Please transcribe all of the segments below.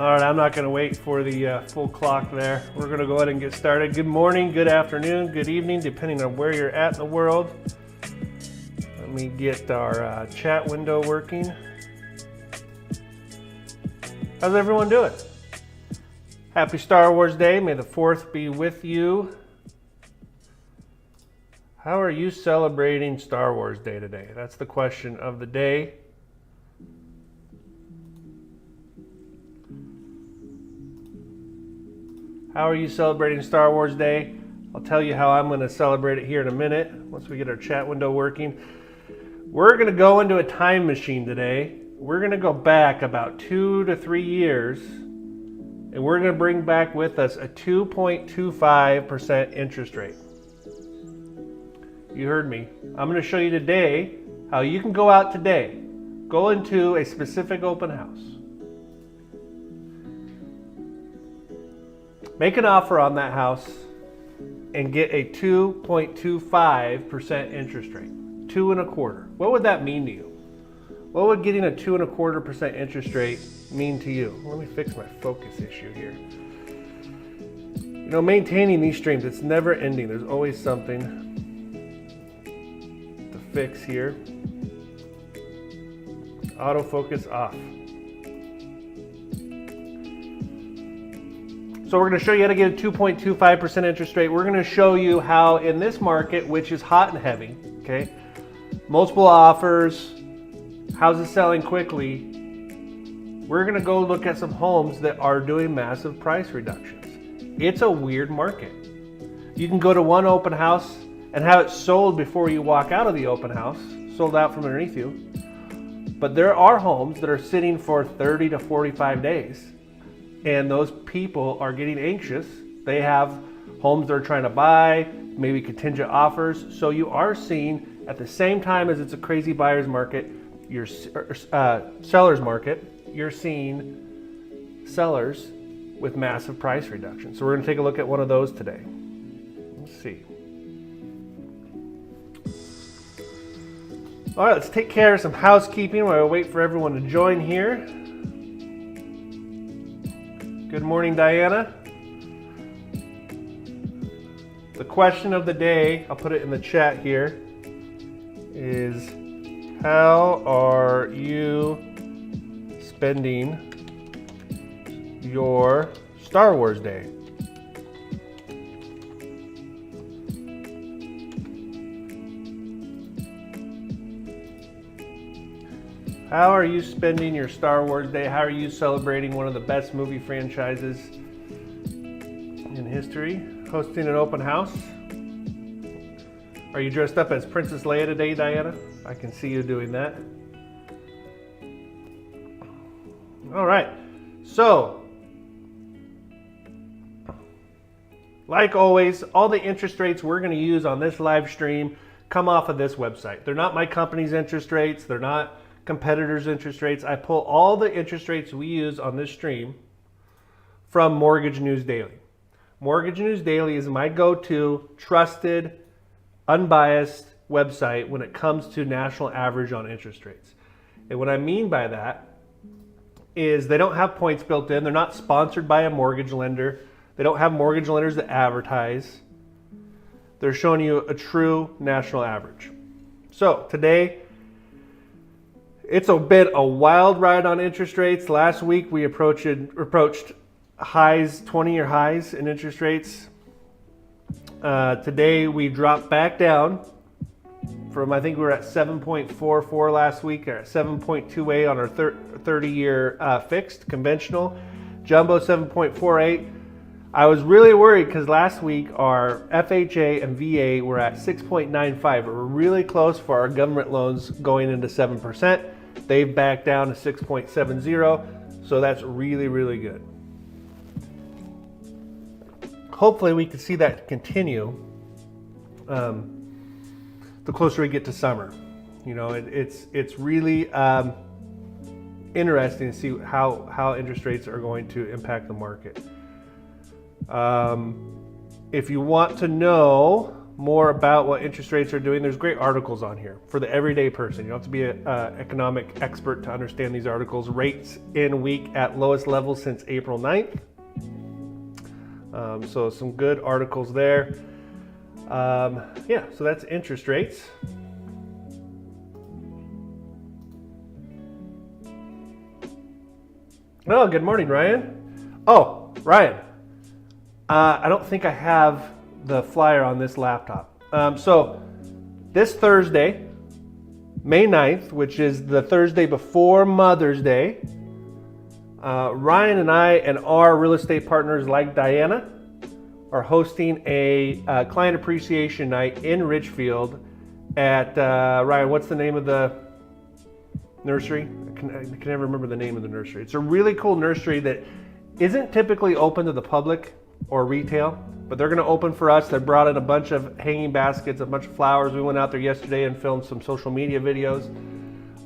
All right, I'm not going to wait for the full clock there. We're going to go ahead and get started. Good morning, good afternoon, good evening, depending on where you're at in the world. Let me get our chat window working. How's everyone doing? Happy Star Wars Day. May the 4th be with you. How are you celebrating Star Wars Day today? That's the question of the day. How are you celebrating Star Wars Day? I'll tell you how I'm going to celebrate it here in a minute once we get our chat window working. We're going to go into a time machine today. We're going to go back about 2 to 3 years, and we're going to bring back with us a 2.25% interest rate. You heard me. I'm going to show you today how you can go out today, go into a specific open house, make an offer on that house, and get a 2.25% interest rate. 2.25%. What would that mean to you? What would getting a 2.25% interest rate mean to you? Let me fix my focus issue here. You know, maintaining these streams, it's never ending. There's always something to fix here. Autofocus off. So we're going to show you how to get a 2.25% interest rate. We're going to show you how in this market, which is hot and heavy, okay, multiple offers, houses selling quickly, we're going to go look at some homes that are doing massive price reductions. It's a weird market. You can go to one open house and have it sold before you walk out of the open house, sold out from underneath you. But there are homes that are sitting for 30 to 45 days. And those people are getting anxious. They have homes they're trying to buy, maybe contingent offers. So you are seeing, at the same time as it's a crazy buyer's market, your seller's market, you're seeing sellers with massive price reductions. So we're going to take a look at one of those today. Let's see. All right, let's take care of some housekeeping while we wait for everyone to join here. Good morning, Diana. The question of the day, I'll put it in the chat here, is how are you spending your Star Wars Day? How are you spending your Star Wars Day? How are you celebrating one of the best movie franchises in history? Hosting an open house? Are you dressed up as Princess Leia today, Diana? I can see you doing that. All right. So, like always, all the interest rates we're going to use on this live stream come off of this website. They're not my company's interest rates. They're not competitors' interest rates. I pull all the interest rates we use on this stream from Mortgage News Daily. Mortgage News Daily is my go-to, trusted, unbiased website when it comes to national average on interest rates. And what I mean by that is they don't have points built in. They're not sponsored by a mortgage lender. They don't have mortgage lenders that advertise. They're showing you a true national average. So today, it's been a wild ride on interest rates. Last week we approached highs, 20-year highs in interest rates. Today we dropped back down from, I think we were at 7.44 last week, or at 7.28 on our 30-year fixed conventional. Jumbo 7.48. I was really worried because last week our FHA and VA were at 6.95. We're really close for our government loans going into 7%. They've backed down to 6.70, so that's really, really good. Hopefully we can see that continue the closer we get to summer. You know, it's really interesting to see how interest rates are going to impact the market. If you want to know more about what interest rates are doing, there's great articles on here for the everyday person. You don't have to be an economic expert to understand these articles. Rates in week at lowest level since April 9th. So some good articles there. Yeah, so that's interest rates. Oh, good morning, Ryan. Oh, Ryan, I don't think I have the flyer on this laptop. So this Thursday, May 9th, which is the Thursday before Mother's Day, Ryan and I and our real estate partners like Diana are hosting a client appreciation night in Richfield at, Ryan, what's the name of the nursery? I can never remember the name of the nursery. It's a really cool nursery that isn't typically open to the public or retail, but they're going to open for us. They brought in a bunch of hanging baskets, a bunch of flowers. We went out there yesterday and filmed some social media videos,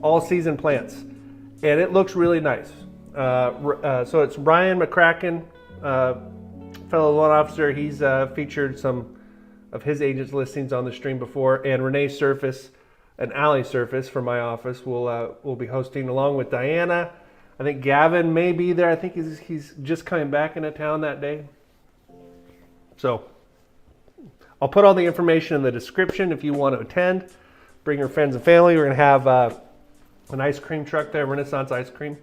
all season plants, and it looks really nice. So it's Brian McCracken, fellow loan officer. He's featured some of his agents' listings on the stream before, and Renee Surface and Allie Surface from my office will be hosting along with Diana. I think Gavin may be there. I think he's just coming back into town that day. So I'll put all the information in the description if you want to attend. Bring your friends and family. We're going to have an ice cream truck there, Renaissance Ice Cream.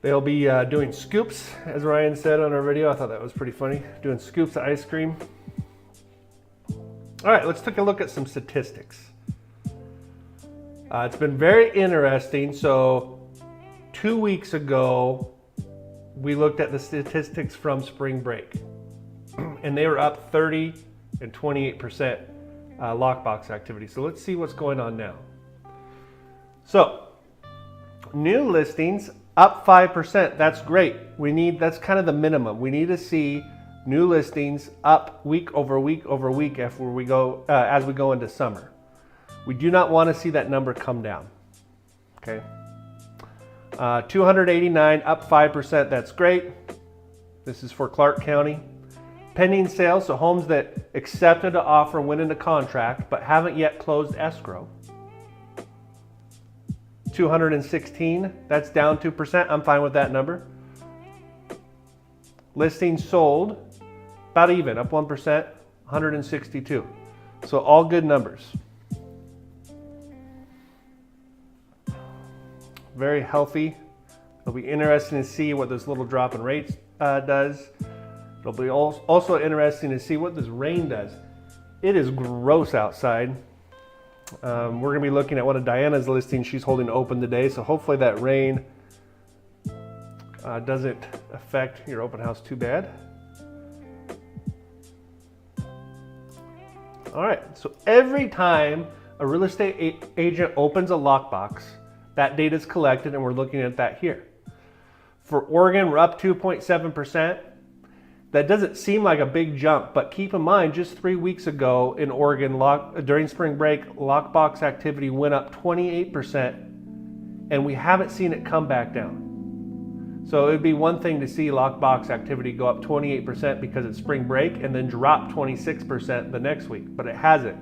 They'll be doing scoops, as Ryan said on our video. I thought that was pretty funny, doing scoops of ice cream. All right, let's take a look at some statistics. It's been very interesting. So 2 weeks ago, we looked at the statistics from spring break, and they were up 30 and 28% lockbox activity. So let's see what's going on now. So new listings up 5%. That's great. That's kind of the minimum. We need to see new listings up week over week over week as we go into summer. We do not want to see that number come down. Okay. 289 up 5%. That's great. This is for Clark County. Pending sales, so homes that accepted an offer, went into contract, but haven't yet closed escrow. 216. That's down 2%. I'm fine with that number. Listings sold, about even, up 1%, 162. So all good numbers. Very healthy. It'll be interesting to see what this little drop in rates does. It'll be also interesting to see what this rain does. It is gross outside. We're going to be looking at one of Diana's listings she's holding open today, so hopefully that rain doesn't affect your open house too bad. All right, so every time a real estate agent opens a lockbox, that data is collected, and we're looking at that here. For Oregon, we're up 2.7%. That doesn't seem like a big jump, but keep in mind, just 3 weeks ago in Oregon, during spring break, lockbox activity went up 28%, and we haven't seen it come back down. So it would be one thing to see lockbox activity go up 28% because it's spring break and then drop 26% the next week, but it hasn't.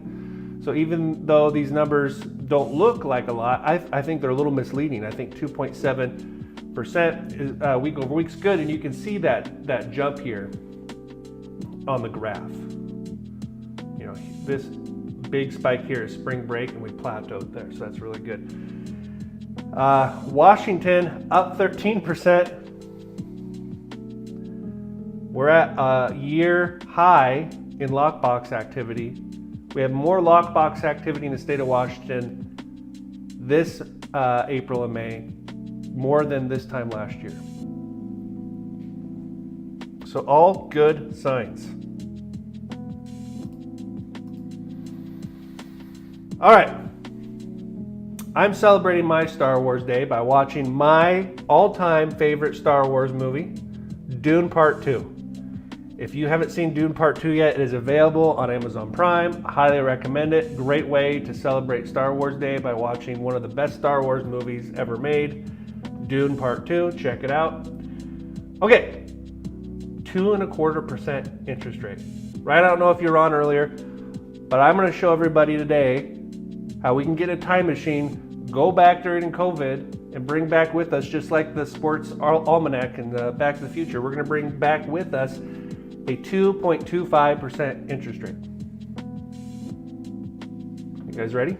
So even though these numbers don't look like a lot, I think they're a little misleading. I think 2.7% week over week is good, and you can see that jump here on the graph. You know, this big spike here is spring break, and we plateaued there, so that's really good. Washington up 13%. We're at a year high in lockbox activity. We have more lockbox activity in the state of Washington this April and May, more than this time last year. So all good signs. All right. I'm celebrating my Star Wars Day by watching my all-time favorite Star Wars movie, Dune Part 2. If you haven't seen Dune Part 2 yet, it is available on Amazon Prime. I highly recommend it. Great way to celebrate Star Wars Day by watching one of the best Star Wars movies ever made, Dune Part 2. Check it out. Okay, 2.25% interest rate. Right? I don't know if you were on earlier, but I'm going to show everybody today how we can get a time machine, go back during COVID, and bring back with us, just like the sports almanac and Back to the Future, we're going to bring back with us a 2.25% interest rate. You guys ready?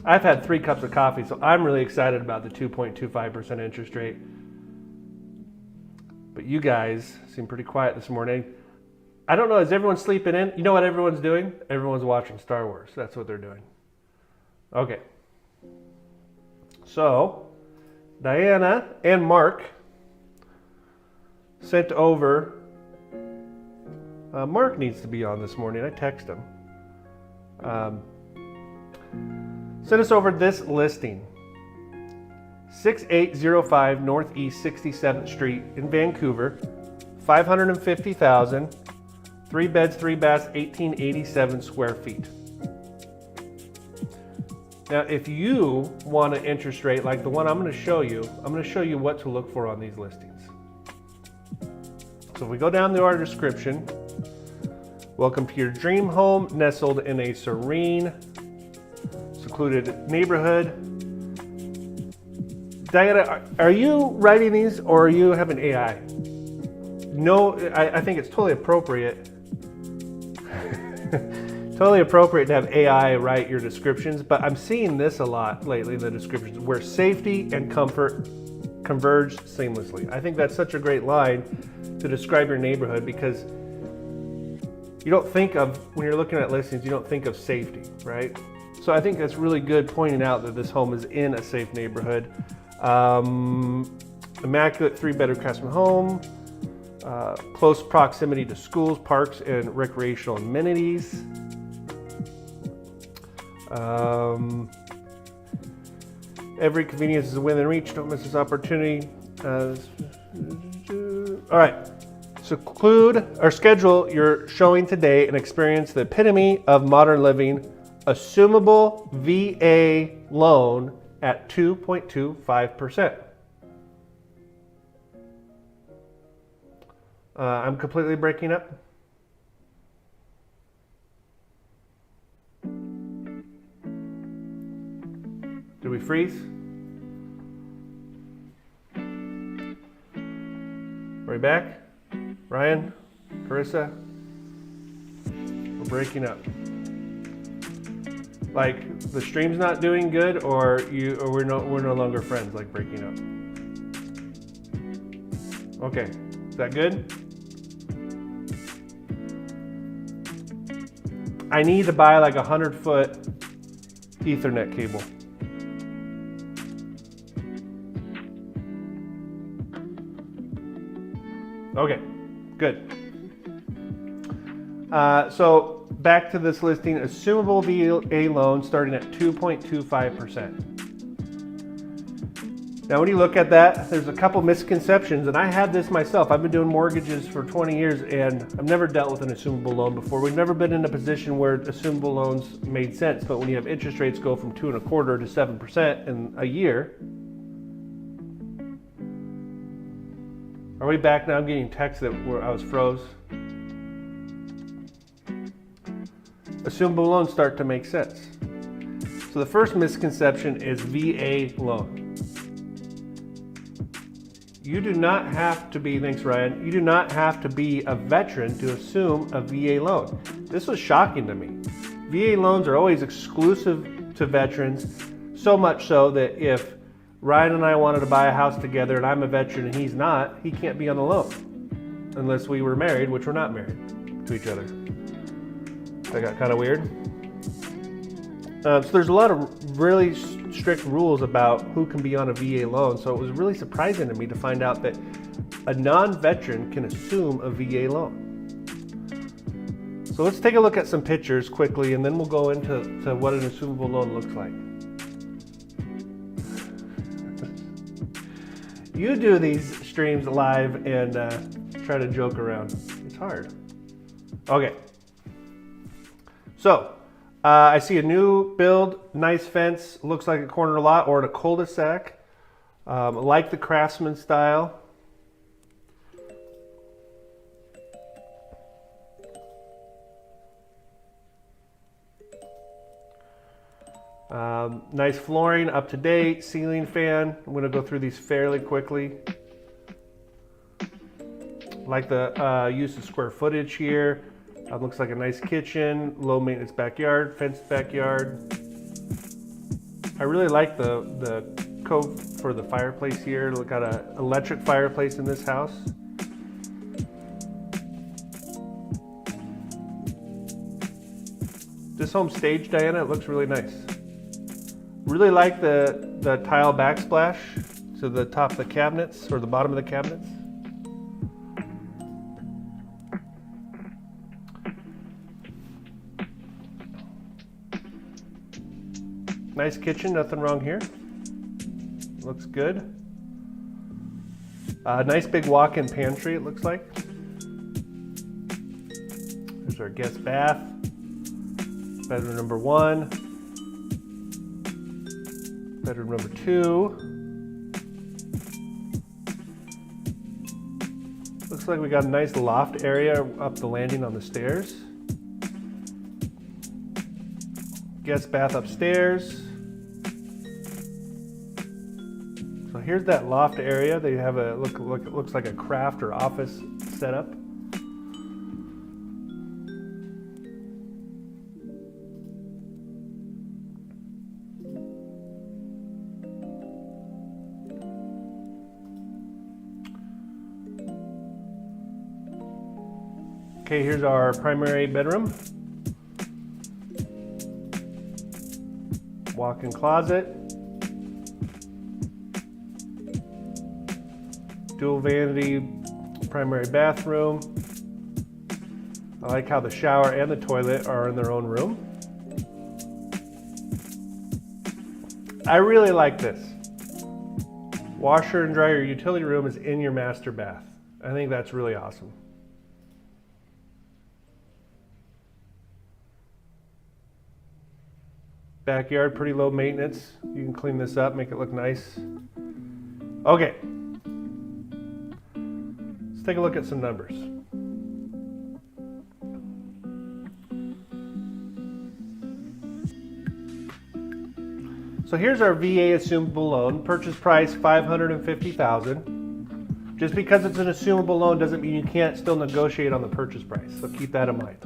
I've had 3 cups of coffee, so I'm really excited about the 2.25% interest rate. But you guys seem pretty quiet this morning. I don't know, is everyone sleeping in? You know what everyone's doing? Everyone's watching Star Wars. That's what they're doing. Okay. So, Diana and Mark sent over, Mark needs to be on this morning. I text him. Sent us over this listing. 6805 Northeast 67th Street in Vancouver. $550,000. 3 beds, 3 baths, 1887 square feet. Now, if you want an interest rate like the one I'm going to show you what to look for on these listings. So if we go down to our description, welcome to your dream home, nestled in a serene, secluded neighborhood. Diana, are you writing these or are you having AI? No, I think it's totally appropriate. Totally appropriate to have AI write your descriptions, but I'm seeing this a lot lately in the descriptions where safety and comfort converge seamlessly. I think that's such a great line to describe your neighborhood, because you don't think of, when you're looking at listings, you don't think of safety, right? So I think that's really good pointing out that this home is in a safe neighborhood. Immaculate 3-bedroom craftsman home, close proximity to schools, parks, and recreational amenities. Every convenience is within reach. Don't miss this opportunity. All right. Schedule your showing today and experience the epitome of modern living. Assumable VA loan at 2.25%. I'm completely breaking up. Did we freeze? Are we back? Ryan? Carissa? We're breaking up. Like the stream's not doing good, or we're no longer friends, like breaking up. Okay. Is that good? I need to buy like a 100-foot Ethernet cable. Okay, good. So back to this listing, assumable VA loan starting at 2.25%. Now, when you look at that, there's a couple misconceptions, and I had this myself. I've been doing mortgages for 20 years, and I've never dealt with an assumable loan before. We've never been in a position where assumable loans made sense, but when you have interest rates go from 2.25% to 7% in a year. Are we back now? I'm getting texts that I was froze. Assumable loans start to make sense. So the first misconception is VA loan. You do not have to be, thanks Ryan, you do not have to be a veteran to assume a VA loan. This was shocking to me. VA loans are always exclusive to veterans, so much so that if Ryan and I wanted to buy a house together and I'm a veteran and he's not, he can't be on the loan. Unless we were married, which we're not married to each other. That got kind of weird. So there's a lot of really strict rules about who can be on a VA loan. So it was really surprising to me to find out that a non-veteran can assume a VA loan. So let's take a look at some pictures quickly, and then we'll go into what an assumable loan looks like. You do these streams live and try to joke around. It's hard. Okay. So, I see a new build, nice fence, looks like a corner lot or in a cul-de-sac. Like the Craftsman style. Nice flooring, up to date, ceiling fan. I'm going to go through these fairly quickly. Like the use of square footage here. Looks like a nice kitchen, low maintenance backyard, fenced backyard. I really like the cove for the fireplace here. Look, got an electric fireplace in this house. This home staged, Diana, it looks really nice. Really like the tile backsplash to the top of the cabinets or the bottom of the cabinets. Nice kitchen, nothing wrong here. Looks good. Nice big walk-in pantry, it looks like. There's our guest bath. Bedroom number 1. Bedroom number 2. Looks like we got a nice loft area up the landing on the stairs. Guest bath upstairs. So here's that loft area. They have a looks like a craft or office setup. Okay, here's our primary bedroom. Walk-in closet. Dual vanity primary bathroom. I like how the shower and the toilet are in their own room. I really like this. Washer and dryer utility room is in your master bath. I think that's really awesome. Backyard, pretty low maintenance. You can clean this up, make it look nice. Okay. Let's take a look at some numbers. So here's our VA assumable loan. Purchase price $550,000. Just because it's an assumable loan doesn't mean you can't still negotiate on the purchase price. So keep that in mind.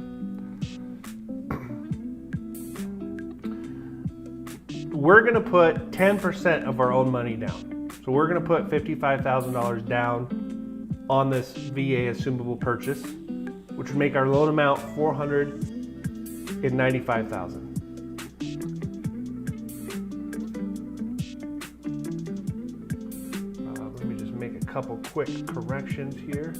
We're going to put 10% of our own money down. So we're going to put $55,000 down on this VA assumable purchase, which would make our loan amount $495,000. Let me just make a couple quick corrections here.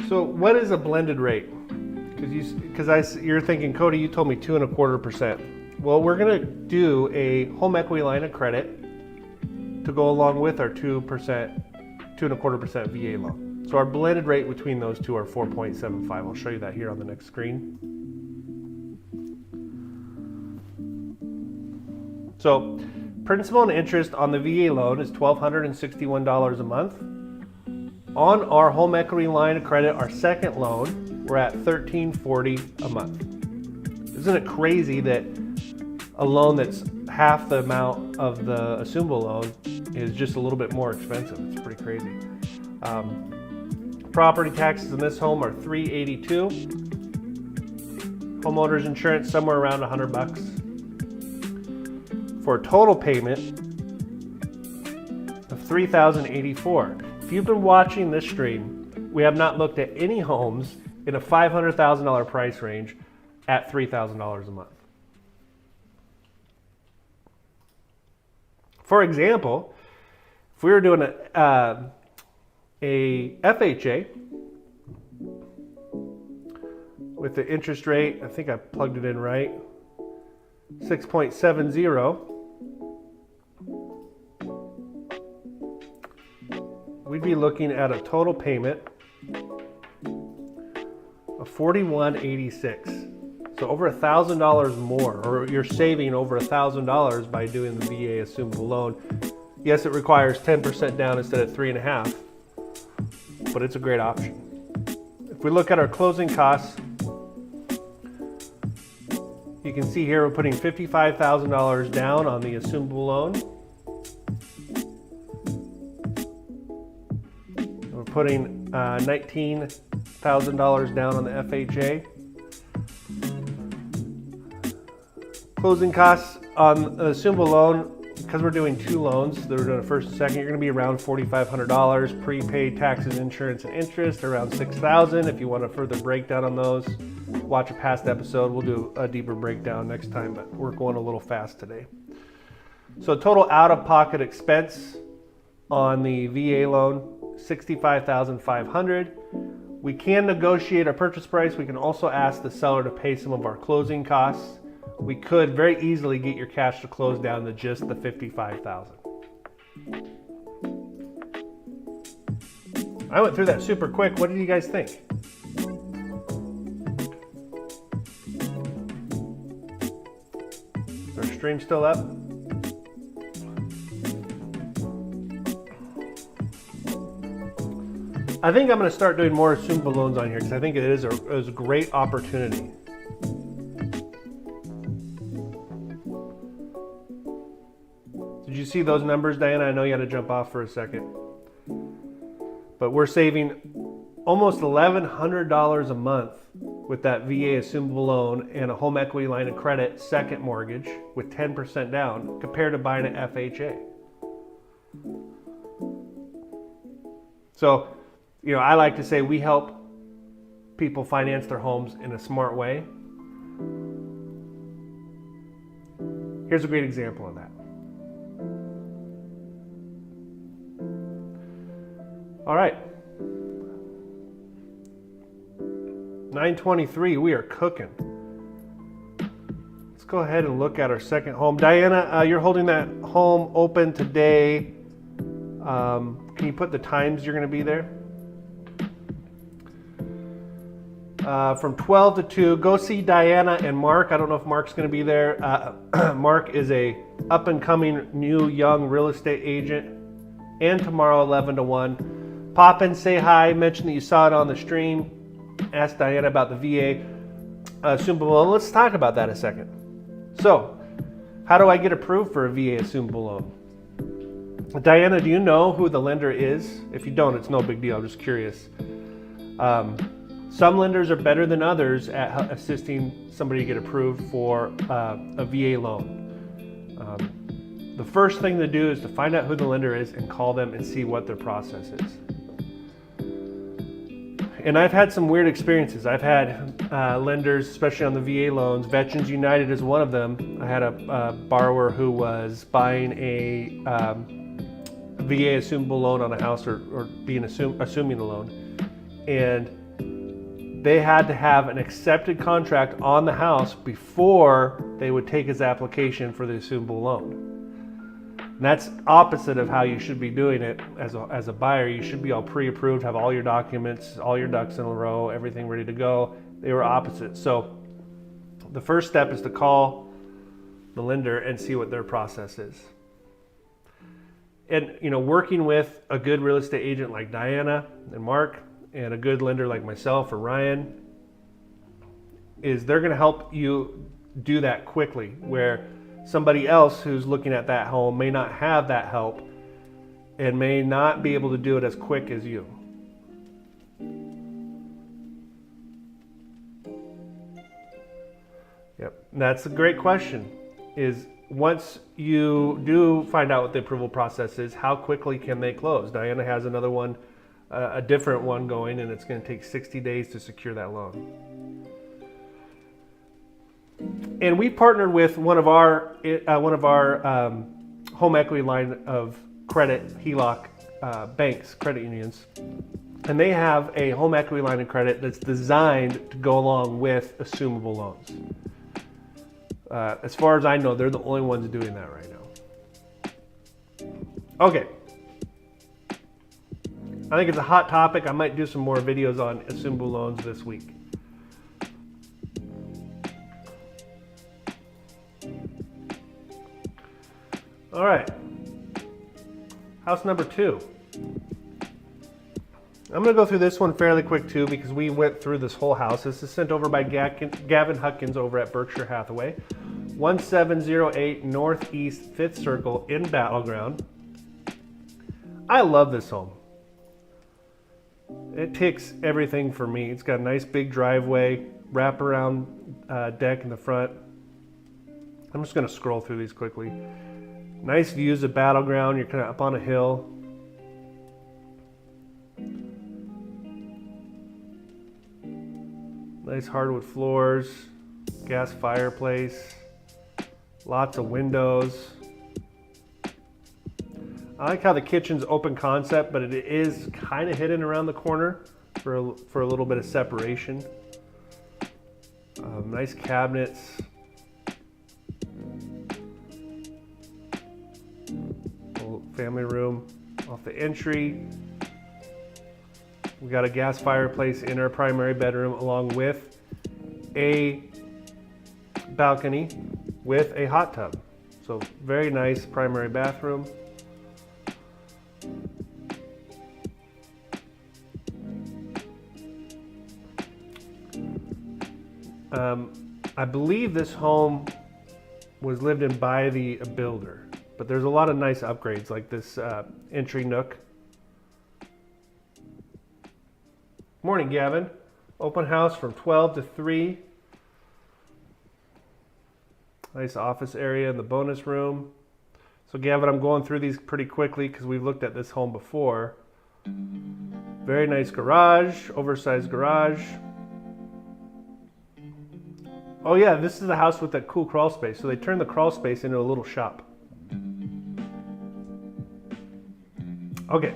So what is a blended rate? Because you're thinking, Cody, you told me 2.25%. Well, we're going to do a home equity line of credit to go along with our 2.25% VA loan. So our blended rate between those two are 4.75. I'll show you that here on the next screen. So principal and interest on the VA loan is $1,261 a month. On our home equity line of credit, our second loan, we're at $1,340 a month. Isn't it crazy that a loan that's half the amount of the assumable loan is just a little bit more expensive? It's pretty crazy. Property taxes in this home are $382. Homeowners insurance somewhere around $100. For a total payment of $3,084. If you've been watching this stream, we have not looked at any homes in a $500,000 price range at $3,000 a month. For example, if we were doing a FHA with the interest rate, I think I plugged it in right, 6.70. be looking at a total payment of $41.86. So over $1,000 more, or you're saving over $1,000 by doing the VA assumable loan. Yes, it requires 10% down instead of 3.5%, but it's a great option. If we look at our closing costs, you can see here we're putting $55,000 down on the assumable loan. We're putting $19,000 down on the FHA. Closing costs on the assumable loan, because we're doing two loans, that we're doing a first and second, you're going to be around $4,500. Prepaid taxes, insurance, and interest around $6,000. If you want a further breakdown on those, watch a past episode. We'll do a deeper breakdown next time, but we're going a little fast today. So total out-of-pocket expense on the VA loan, $65,500. We can negotiate our purchase price. We can also ask the seller to pay some of our closing costs. We could very easily get your cash to close down to just the $55,000. I went through that super quick. What did you guys think? Is our stream still up? I think I'm going to start doing more assumable loans on here because I think it is a great opportunity. Did you see those numbers, Diana? I know you had to jump off for a second. But we're saving almost $1,100 a month with that VA assumable loan and a home equity line of credit second mortgage with 10% down compared to buying an FHA. So, I like to say we help people finance their homes in a smart way. Here's a great example of that. All right, 9:23, we are cooking. Let's go ahead and look at our second home. Diana, you're holding that home open today. Can you put the times you're going to be there? From 12 to 2, go see Diana and Mark. I don't know if Mark's going to be there. Mark is a up-and-coming, new, young real estate agent. And tomorrow, 11 to 1. Pop in, say hi, mention that you saw it on the stream. Ask Diana about the VA assumable loan. Let's talk about that a second. So, how do I get approved for a VA assumable loan? Diana, do you know who the lender is? If you don't, it's no big deal. I'm just curious. Some lenders are better than others at assisting somebody get approved for a VA loan. The first thing to do is to find out who the lender is and call them and see what their process is. And I've had some weird experiences. I've had lenders, especially on the VA loans, Veterans United is one of them. I had a borrower who was buying a VA assumable loan on a house or being assuming the loan. And they had to have an accepted contract on the house before they would take his application for the assumable loan. And that's opposite of how you should be doing it as a buyer. You should be all pre-approved, have all your documents, all your ducks in a row, everything ready to go. They were opposite. So the first step is to call the lender and see what their process is. And working with a good real estate agent like Diana and Mark and a good lender like myself or Ryan is they're going to help you do that quickly, where somebody else who's looking at that home may not have that help and may not be able to do it as quick as you. Yep, that's a great question. Is once you do find out what the approval process is, how quickly can they close? Diana has another one, a different one going, and it's going to take 60 days to secure that loan. And we partnered with one of our home equity line of credit HELOC banks, credit unions, and they have a home equity line of credit that's designed to go along with assumable loans. As far as I know, they're the only ones doing that right now. Okay. I think it's a hot topic. I might do some more videos on Asumbu loans this week. All right, house number 2. I'm going to go through this one fairly quick too because we went through this whole house. This is sent over by Gavin Huckins over at Berkshire Hathaway. 1708 Northeast 5th Circle in Battleground. I love this home. It ticks everything for me. It's got a nice big driveway, wraparound deck in the front. I'm just going to scroll through these quickly. Nice views of Battleground. You're kind of up on a hill. Nice hardwood floors, gas fireplace, lots of windows. I like how the kitchen's open concept, but it is kind of hidden around the corner for a little bit of separation. Nice cabinets. Little family room off the entry. We got a gas fireplace in our primary bedroom along with a balcony with a hot tub. So very nice primary bathroom. I believe this home was lived in by the builder, but there's a lot of nice upgrades like this entry nook. Morning, Gavin. Open house from 12 to 3. Nice office area in the bonus room. So Gavin, I'm going through these pretty quickly because we've looked at this home before. Very nice garage, oversized garage. Oh yeah, this is the house with that cool crawl space. So they turned the crawl space into a little shop. Okay.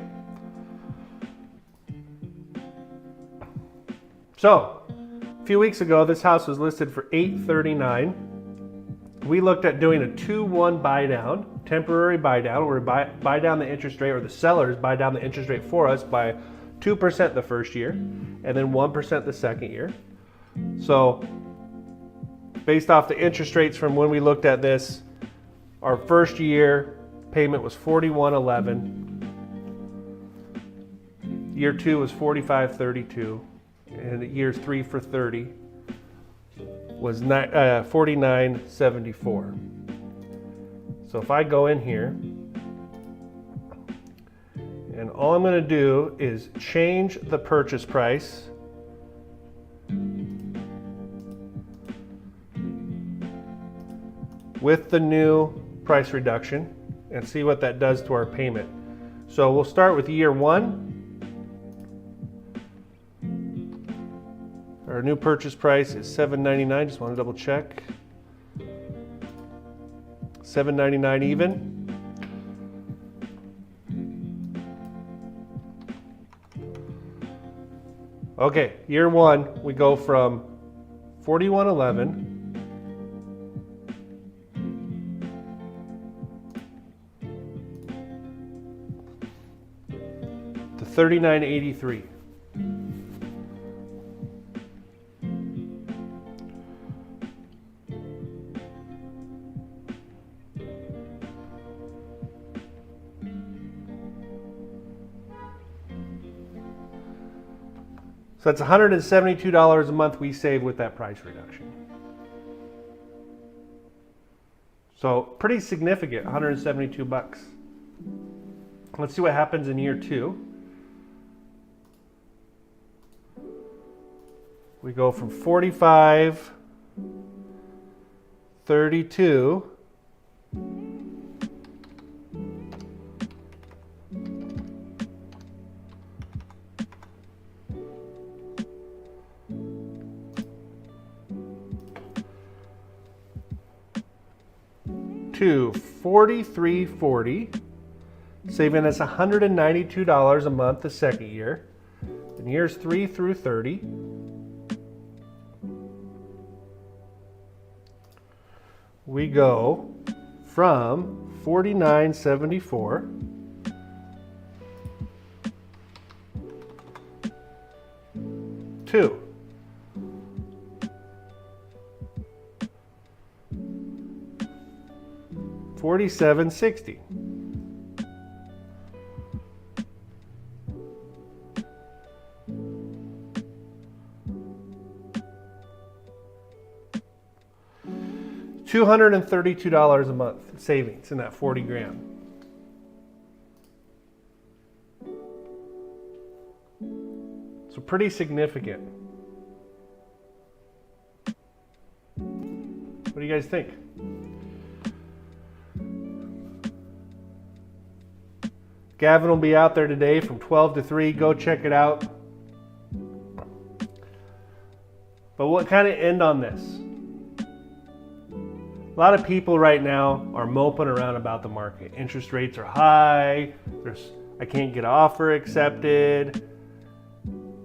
So, a few weeks ago, this house was listed for $839. We looked at doing a 2-1 buy down, temporary buy down, where we buy down the interest rate, or the sellers buy down the interest rate for us by 2% the first year, and then 1% the second year. So, based off the interest rates from when we looked at this, our first year payment was $41.11. Year 2 was $45.32. And years 3 for 30 was $49.74. So if I go in here, and all I'm going to do is change the purchase price with the new price reduction and see what that does to our payment. So we'll start with year 1. Our new purchase price is $799. Just want to double check. $799 even. Okay, year 1, we go from $41.11 to $39.83. So that's $172 a month we save with that price reduction. So pretty significant, 172 bucks. Let's see what happens in year 2. We go from 45.32 to $43.40, saving us $192 a month the second year. In years 3 through 30, we go from $49.74 2. $47.60. $232 a month savings in that 40 grand. So pretty significant. What do you guys think? Gavin will be out there today from 12 to 3. Go check it out. But what kind of end on this? A lot of people right now are moping around about the market. Interest rates are high. I can't get an offer accepted.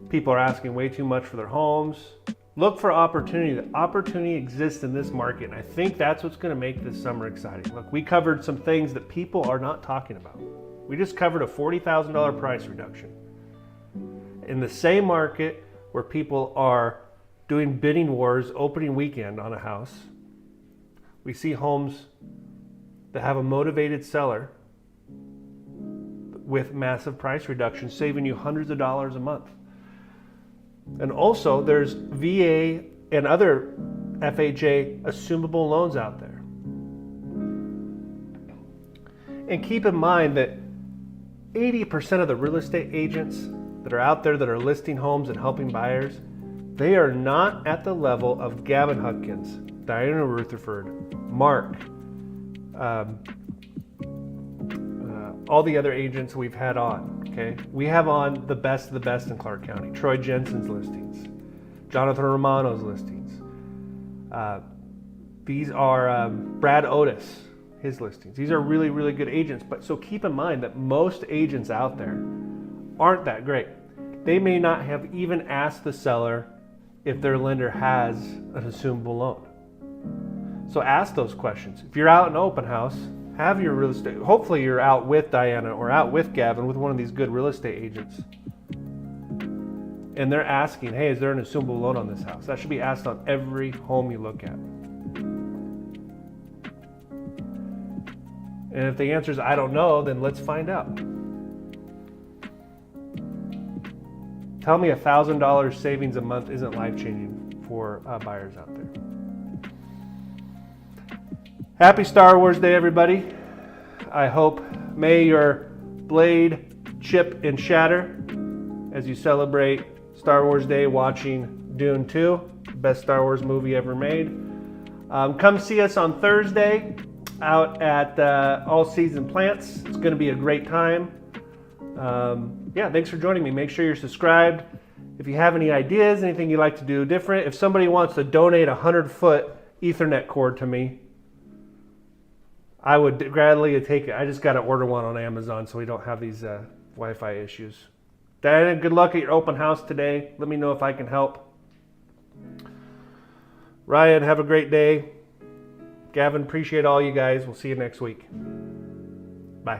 People are asking way too much for their homes. Look for opportunity. The opportunity exists in this market, and I think that's what's going to make this summer exciting. Look, we covered some things that people are not talking about. We just covered a $40,000 price reduction. In the same market where people are doing bidding wars opening weekend on a house, we see homes that have a motivated seller with massive price reductions, saving you hundreds of dollars a month. And also, there's VA and other FHA assumable loans out there. And keep in mind that 80% of the real estate agents that are out there that are listing homes and helping buyers, they are not at the level of Gavin Hutkins, Diana Rutherford, Mark, all the other agents we've had on, okay? We have on the best of the best in Clark County. Troy Jensen's listings, Jonathan Romano's listings. These are Brad Otis, his listings. These are really, really good agents. But so keep in mind that most agents out there aren't that great. They may not have even asked the seller if their lender has an assumable loan. So ask those questions. If you're out in open house, have your real estate, hopefully you're out with Diana or out with Gavin, with one of these good real estate agents. And they're asking, hey, is there an assumable loan on this house? That should be asked on every home you look at. And if the answer is, I don't know, then let's find out. Tell me $1,000 savings a month isn't life-changing for buyers out there. Happy Star Wars Day, everybody. I hope may your blade chip and shatter as you celebrate Star Wars Day watching Dune 2, best Star Wars movie ever made. Come see us on Thursday out at All Season Plants. It's going to be a great time. Yeah, thanks for joining me. Make sure you're subscribed. If you have any ideas, anything you'd like to do different, if somebody wants to donate a 100-foot Ethernet cord to me, I would gladly take it. I just got to order one on Amazon so we don't have these Wi-Fi issues. Diana, good luck at your open house today. Let me know if I can help. Ryan, have a great day. Gavin, appreciate all you guys. We'll see you next week. Bye.